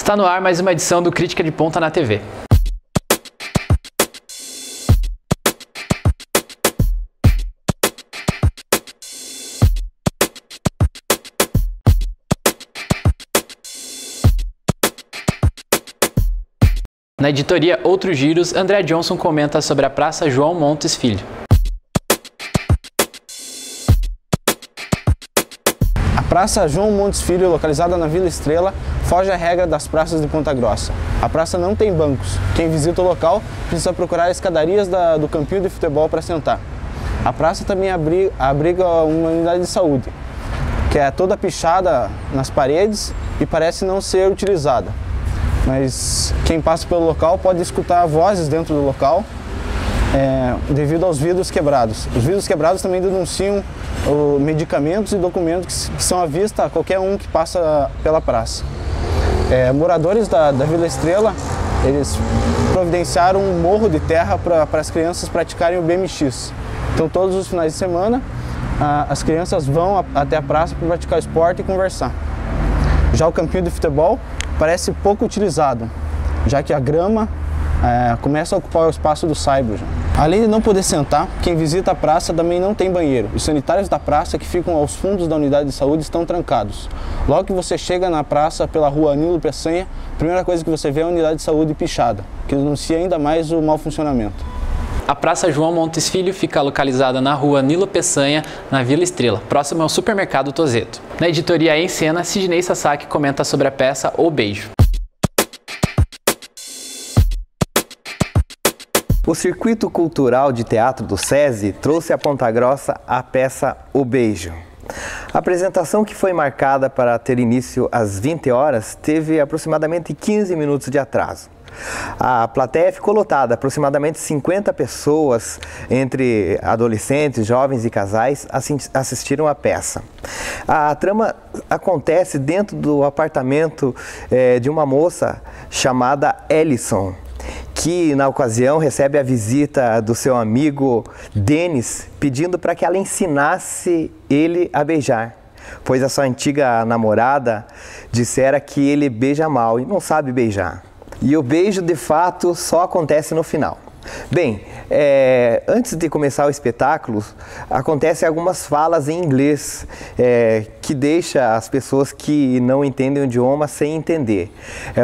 Está no ar mais uma edição do Crítica de Ponta na TV. Na editoria Outros Giros, André Johnson comenta sobre a Praça João Montes Filho. A Praça João Montes Filho, localizada na Vila Estrela, foge à regra das praças de Ponta Grossa. A praça não tem bancos. Quem visita o local precisa procurar escadarias do campinho de futebol para sentar. A praça também abriga uma unidade de saúde, que é toda pichada nas paredes e parece não ser utilizada. Mas quem passa pelo local pode escutar vozes dentro do local devido aos vidros quebrados. Os vidros quebrados também denunciam medicamentos e documentos que são à vista a qualquer um que passa pela praça. Moradores da Vila Estrela, eles providenciaram um morro de terra para as crianças praticarem o BMX. Então todos os finais de semana as crianças vão até a praça para praticar esporte e conversar. Já o campinho de futebol parece pouco utilizado, já que a grama começa a ocupar o espaço do saibro. Além de não poder sentar, quem visita a praça também não tem banheiro. Os sanitários da praça, que ficam aos fundos da unidade de saúde, estão trancados. Logo que você chega na praça pela rua Nilo Peçanha, a primeira coisa que você vê é a unidade de saúde pichada, que denuncia ainda mais o mau funcionamento. A Praça João Montes Filho fica localizada na rua Nilo Peçanha, na Vila Estrela, próximo ao supermercado Tozeto. Na editoria Em Cena, Sidney Sasaki comenta sobre a peça O Beijo. O Circuito Cultural de Teatro do SESI trouxe a Ponta Grossa a peça O Beijo. A apresentação, que foi marcada para ter início às 20 horas, teve aproximadamente 15 minutos de atraso. A plateia ficou lotada, aproximadamente 50 pessoas, entre adolescentes, jovens e casais, assistiram à peça. A trama acontece dentro do apartamento de uma moça chamada Ellison, que na ocasião recebe a visita do seu amigo Denis, pedindo para que ela ensinasse ele a beijar, pois a sua antiga namorada dissera que ele beija mal e não sabe beijar. E o beijo, de fato, só acontece no final. Bem, antes de começar o espetáculo, acontecem algumas falas em inglês que deixa as pessoas que não entendem o idioma sem entender.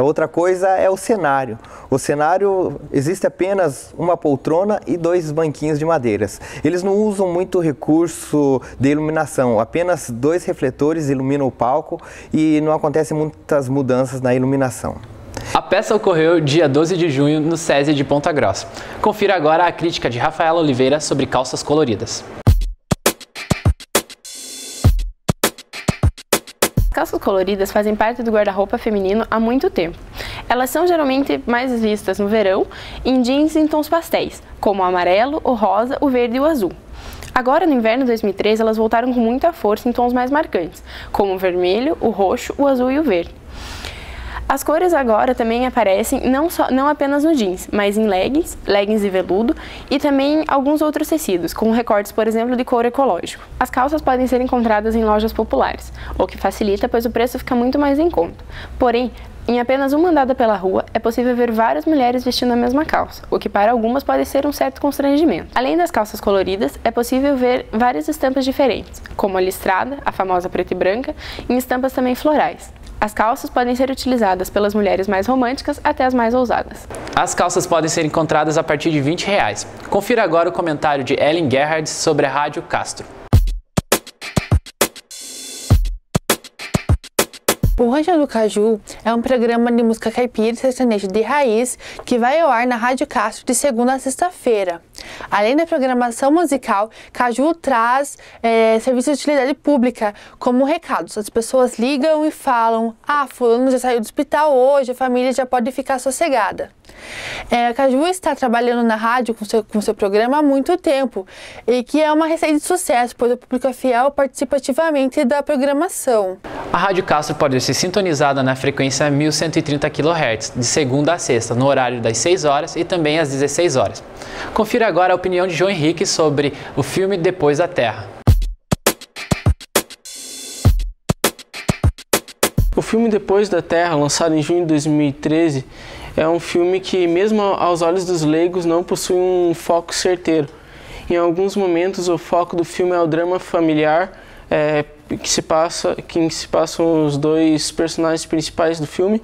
Outra coisa é o cenário. O cenário, existe apenas uma poltrona e 2 banquinhos de madeiras. Eles não usam muito recurso de iluminação, apenas 2 refletores iluminam o palco e não acontecem muitas mudanças na iluminação. A peça ocorreu dia 12 de junho no SESI de Ponta Grossa. Confira agora a crítica de Rafaela Oliveira sobre Calças Coloridas. Calças coloridas fazem parte do guarda-roupa feminino há muito tempo. Elas são geralmente mais vistas no verão em jeans em tons pastéis, como o amarelo, o rosa, o verde e o azul. Agora, no inverno de 2003, elas voltaram com muita força em tons mais marcantes, como o vermelho, o roxo, o azul e o verde. As cores agora também aparecem não apenas no jeans, mas em leggings de veludo e também alguns outros tecidos, com recortes, por exemplo, de couro ecológico. As calças podem ser encontradas em lojas populares, o que facilita, pois o preço fica muito mais em conta. Porém, em apenas uma andada pela rua, é possível ver várias mulheres vestindo a mesma calça, o que para algumas pode ser um certo constrangimento. Além das calças coloridas, é possível ver várias estampas diferentes, como a listrada, a famosa preta e branca, e estampas também florais. As calças podem ser utilizadas pelas mulheres mais românticas até as mais ousadas. As calças podem ser encontradas a partir de R$20. Confira agora o comentário de Ellen Gerhard sobre a Rádio Castro. O Rancho do Caju é um programa de música caipira e sertaneja de raiz que vai ao ar na Rádio Castro de segunda a sexta-feira. Além da programação musical, Caju traz serviços de utilidade pública, como recados. As pessoas ligam e falam: fulano já saiu do hospital hoje, a família já pode ficar sossegada. Caju está trabalhando na rádio com seu programa há muito tempo e que é uma receita de sucesso, pois o público fiel participa ativamente da programação. A Rádio Castro pode ser sintonizada na frequência 1130 kHz, de segunda a sexta, no horário das 6 horas e também às 16 horas. Confira agora a opinião de João Henrique sobre o filme Depois da Terra. filme Depois da Terra, lançado em junho de 2013, é um filme que, mesmo aos olhos dos leigos, não possui um foco certeiro. Em alguns momentos, o foco do filme é o drama familiar, que se passam os dois personagens principais do filme.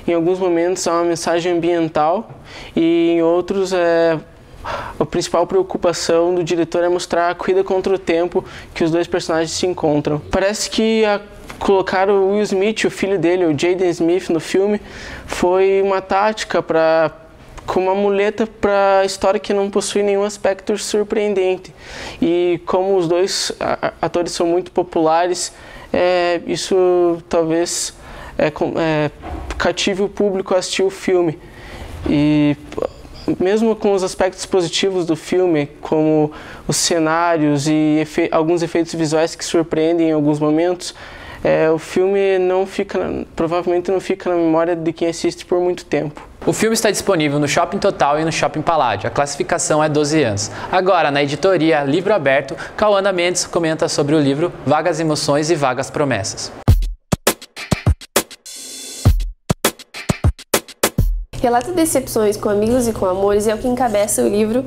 Em alguns momentos há uma mensagem ambiental e em outros a principal preocupação do diretor é mostrar a corrida contra o tempo que os dois personagens se encontram. Parece que colocar o Will Smith, o filho dele, o Jaden Smith, no filme foi uma tática como uma muleta para a história que não possui nenhum aspecto surpreendente. E como os dois atores são muito populares, isso talvez cative o público a assistir o filme. E mesmo com os aspectos positivos do filme, como os cenários e alguns efeitos visuais que surpreendem em alguns momentos, o filme provavelmente não fica na memória de quem assiste por muito tempo. O filme está disponível no Shopping Total e no Shopping Paládio. A classificação é 12 anos. Agora, na editoria Livro Aberto, Cauana Mendes comenta sobre o livro Vagas Emoções e Vagas Promessas. Relata decepções com amigos e com amores é o que encabeça o livro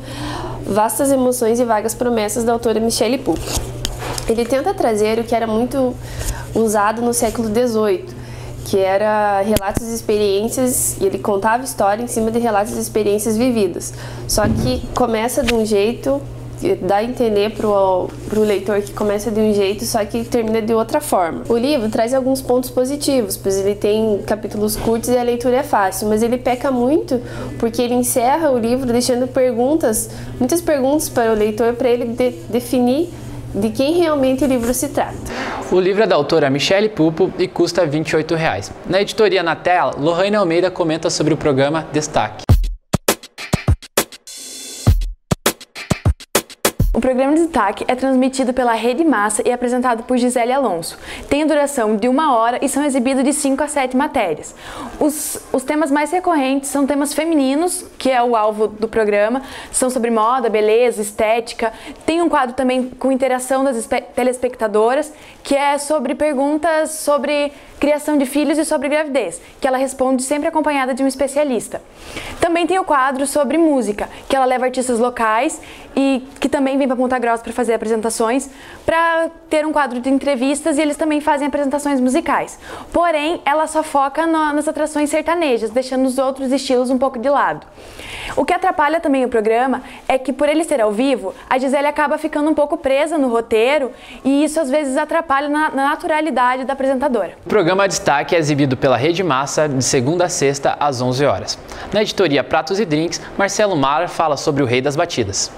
Vastas Emoções e Vagas Promessas, da autora Michelle Poupe. Ele tenta trazer o que era muito usado no século XVIII, que era relatos de experiências, e ele contava história em cima de relatos de experiências vividas. Só que começa de um jeito, dá a entender pro leitor que começa de um jeito, só que termina de outra forma. O livro traz alguns pontos positivos, pois ele tem capítulos curtos e a leitura é fácil, mas ele peca muito porque ele encerra o livro deixando muitas perguntas para o leitor, para ele definir de quem realmente o livro se trata. O livro é da autora Michelle Poupe e custa R$ 28. Na editoria Na Tela, Lohane Almeida comenta sobre o programa Destaque. O programa Destaque é transmitido pela Rede Massa e apresentado por Gisele Alonso. Tem a duração de 1 hora e são exibidos de 5 a 7 matérias. Os temas mais recorrentes são temas femininos, que é o alvo do programa, são sobre moda, beleza, estética. Tem um quadro também com interação das telespectadoras, que é sobre perguntas sobre criação de filhos e sobre gravidez, que ela responde sempre acompanhada de um especialista. Também tem o quadro sobre música, que ela leva artistas locais e que também vem para Ponta Grossa para fazer apresentações, para ter um quadro de entrevistas, e eles também fazem apresentações musicais. Porém, ela só foca nas atrações sertanejas, deixando os outros estilos um pouco de lado. O que atrapalha também o programa é que, por ele ser ao vivo, a Gisele acaba ficando um pouco presa no roteiro, e isso às vezes atrapalha na naturalidade da apresentadora. O programa Destaque é exibido pela Rede Massa de segunda a sexta às 11 horas. Na editoria Pratos e Drinks, Marcelo Mara fala sobre o Rei das Batidas.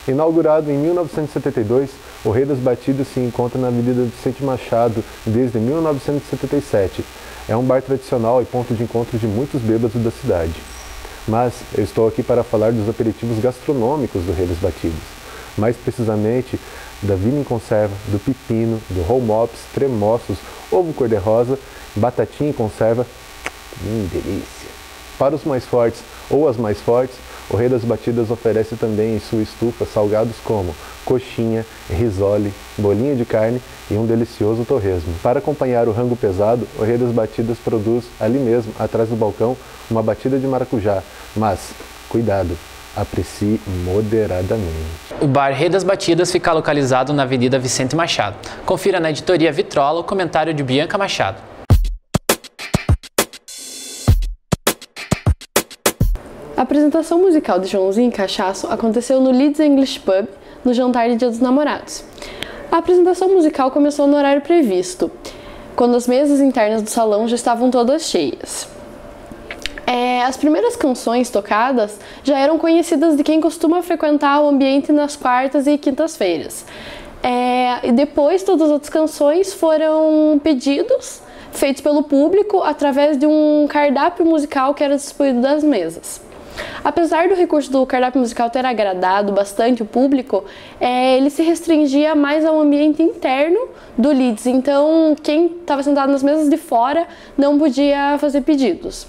Inaugurado em 1972, o Rei das Batidas se encontra na Avenida Vicente Machado desde 1977. É um bar tradicional e ponto de encontro de muitos bêbados da cidade. Mas eu estou aqui para falar dos aperitivos gastronômicos do Rei das Batidas. Mais precisamente, da vina em conserva, do pepino, do roll mops, tremoços, ovo cor-de-rosa, batatinha em conserva. Delícia! Para os mais fortes ou as mais fortes, o Rei das Batidas oferece também em sua estufa salgados como coxinha, risole, bolinha de carne e um delicioso torresmo. Para acompanhar o rango pesado, o Rei das Batidas produz ali mesmo, atrás do balcão, uma batida de maracujá. Mas, cuidado! Aprecie moderadamente. O bar Rei das Batidas fica localizado na Avenida Vicente Machado. Confira na editoria Vitrola o comentário de Bianca Machado. A apresentação musical de Joãozinho e Cachaço aconteceu no Leeds English Pub, no jantar de Dia dos Namorados. A apresentação musical começou no horário previsto, quando as mesas internas do salão já estavam todas cheias. As primeiras canções tocadas já eram conhecidas de quem costuma frequentar o ambiente nas quartas e quintas-feiras. E depois todas as outras canções foram pedidos, feitos pelo público, através de um cardápio musical que era distribuído das mesas. Apesar do recurso do cardápio musical ter agradado bastante o público, ele se restringia mais ao ambiente interno do Leeds, então quem estava sentado nas mesas de fora não podia fazer pedidos.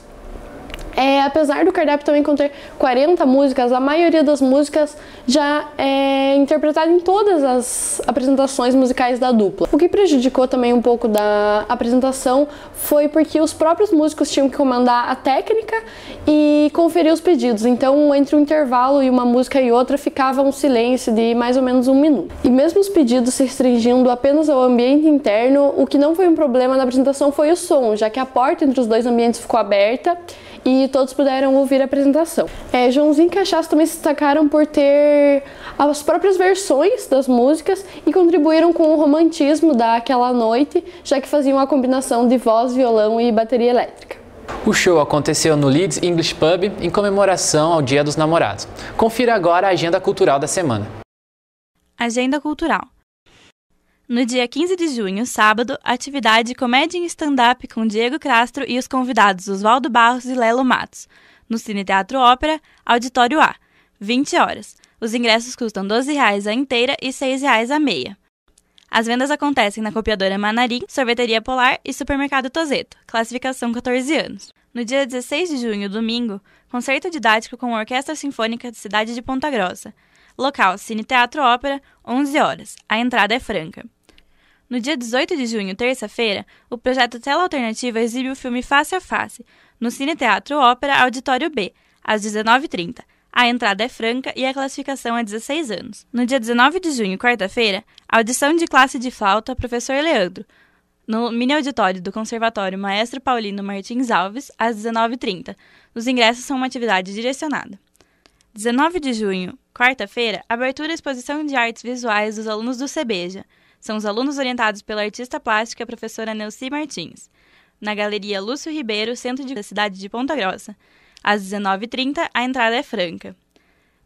Apesar do cardápio também conter 40 músicas, a maioria das músicas já é interpretada em todas as apresentações musicais da dupla. O que prejudicou também um pouco da apresentação foi porque os próprios músicos tinham que comandar a técnica e conferir os pedidos. Então, entre um intervalo e uma música e outra, ficava um silêncio de mais ou menos 1 minuto. E mesmo os pedidos se restringindo apenas ao ambiente interno, o que não foi um problema na apresentação foi o som, já que a porta entre os dois ambientes ficou aberta e todos puderam ouvir a apresentação. Joãozinho e Cachaça também se destacaram por ter as próprias versões das músicas e contribuíram com o romantismo daquela noite, já que faziam a combinação de voz, violão e bateria elétrica. O show aconteceu no Leeds English Pub em comemoração ao Dia dos Namorados. Confira agora a agenda cultural da semana. Agenda cultural. No dia 15 de junho, sábado, atividade Comédia em Stand-Up com Diego Castro e os convidados Oswaldo Barros e Lelo Matos, no Cine Teatro Ópera, Auditório A, 20 horas. Os ingressos custam R$ 12,00 a inteira e R$ 6,00 a meia. As vendas acontecem na Copiadora Manarim, Sorveteria Polar e Supermercado Tozeto, classificação 14 anos. No dia 16 de junho, domingo, concerto didático com a Orquestra Sinfônica da cidade de Ponta Grossa. Local Cine Teatro Ópera, 11 horas. A entrada é franca. No dia 18 de junho, terça-feira, o projeto Tela Alternativa exibe o filme Face a Face, no Cine Teatro Ópera Auditório B, às 19h30. A entrada é franca e a classificação é 16 anos. No dia 19 de junho, quarta-feira, audição de classe de flauta Professor Leandro, no mini auditório do Conservatório Maestro Paulino Martins Alves, às 19h30. Os ingressos são uma atividade direcionada. 19 de junho, quarta-feira, abertura e exposição de artes visuais dos alunos do CEBEJA. São os alunos orientados pela artista plástica professora Neuci Martins, na Galeria Lúcio Ribeiro, centro da cidade de Ponta Grossa. Às 19h30, a entrada é franca.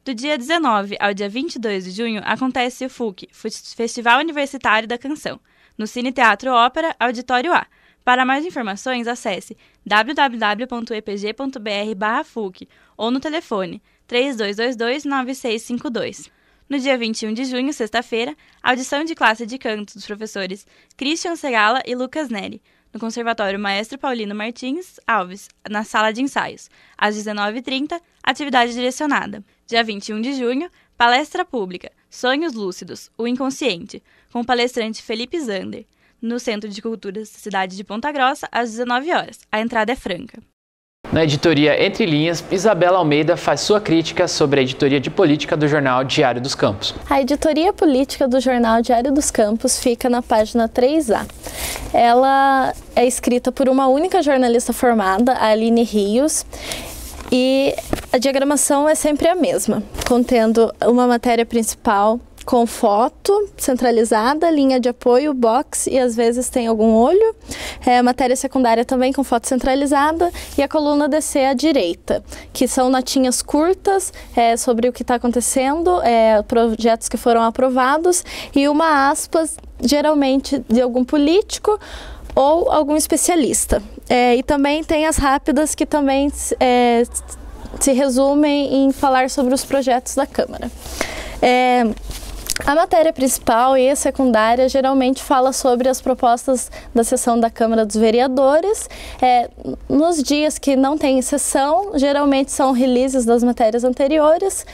Do dia 19 ao dia 22 de junho, acontece o FUC, Festival Universitário da Canção, no Cine Teatro Ópera, Auditório A. Para mais informações, acesse www.epg.br/FUC ou no telefone 3222-9652. No dia 21 de junho, sexta-feira, audição de classe de canto dos professores Christian Segala e Lucas Neri, no Conservatório Maestro Paulino Martins Alves, na sala de ensaios. Às 19h30, atividade direcionada. Dia 21 de junho, palestra pública Sonhos Lúcidos, o Inconsciente, com o palestrante Felipe Zander, no Centro de Cultura da cidade de Ponta Grossa, às 19 horas. A entrada é franca. Na editoria Entre Linhas, Isabela Almeida faz sua crítica sobre a editoria de política do jornal Diário dos Campos. A editoria política do jornal Diário dos Campos fica na página 3A. Ela é escrita por uma única jornalista formada, a Aline Rios, e a diagramação é sempre a mesma, contendo uma matéria principal com foto centralizada, linha de apoio, box e às vezes tem algum olho. Matéria secundária também com foto centralizada e a coluna DC à direita, que são notinhas curtas sobre o que está acontecendo, projetos que foram aprovados e uma aspas, geralmente de algum político ou algum especialista. E também tem as rápidas que também se resumem em falar sobre os projetos da Câmara. A matéria principal e a secundária geralmente fala sobre as propostas da sessão da Câmara dos Vereadores. Nos dias que não tem sessão, geralmente são releases das matérias anteriores,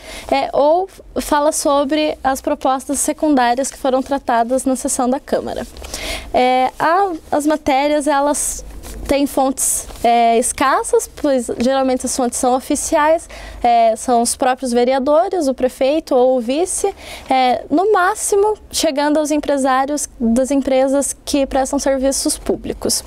ou fala sobre as propostas secundárias que foram tratadas na sessão da Câmara. As matérias, elas têm fontes escassas, pois geralmente as fontes são oficiais, são os próprios vereadores, o prefeito ou o vice, no máximo chegando aos empresários das empresas que prestam serviços públicos.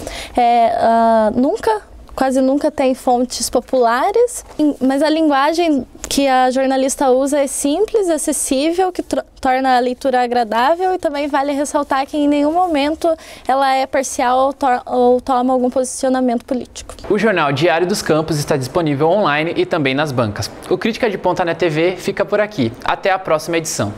Quase nunca tem fontes populares, mas a linguagem que a jornalista usa é simples, acessível, que torna a leitura agradável, e também vale ressaltar que em nenhum momento ela é parcial ou toma algum posicionamento político. O jornal Diário dos Campos está disponível online e também nas bancas. O Crítica de Ponta na TV fica por aqui. Até a próxima edição.